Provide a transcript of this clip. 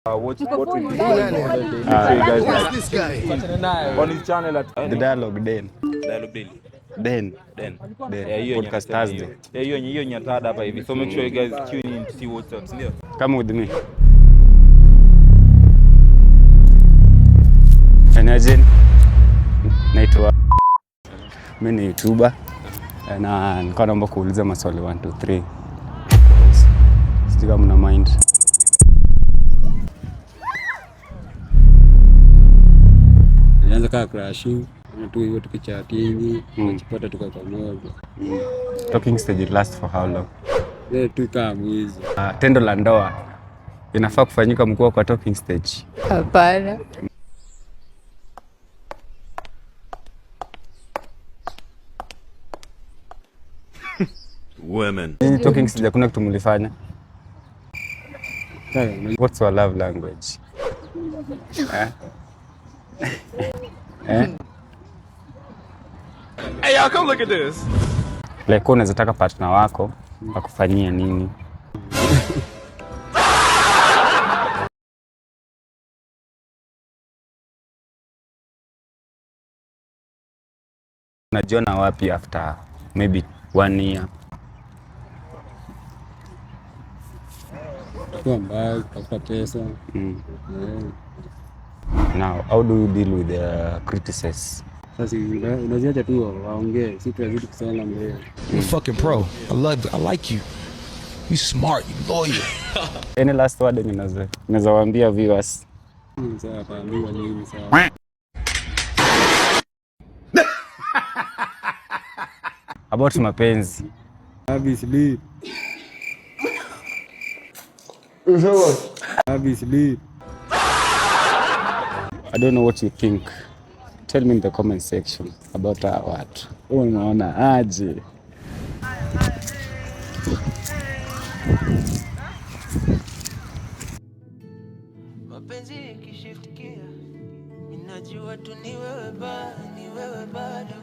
What we do guys, this guy on his channel at The Dialogue Den. Dialogue Daily. Den. Podcast Thursday. Hiyo nyatada hapa hivi. So make sure you guys tune in to see what's up. Ndio. Come with me. Imagine naitwa mimi ni YouTuber na nilikuwa naomba kuuliza maswali 1 2 3. Sijui kama mna mind. Nianza kaa crashing, tu hiyo tukichat hivi, tukipata tukapamoja. Talking stage last for how long? Tu kama mwezi. Tendo la ndoa inafaa kufanyika mkuu kwa talking stage? Hapana. Women. Talking stage kuna kitu mlifanya? What's your love language? Hey y'all, come look at this. Like unaweza taka partner wako akufanyia nini? Unajiona wapi after maybe 1 year? Kwa mbali, kwa pesa. Now, how do you deal with the criticism? Sasa unaziacha tu waongee, si tunazidi kusema mbele. You're fucking pro. I like you. You smart, you loyal. Any last word unaweza waambia viewers? Sasa paambiwa nini sawa. About mapenzi. Obviously. Obviously. I don't know what you think. Tell me in the comment section about our watu. Unaona aje? Mapenzi ikishiftikia, ninajua tu ni wewe bado.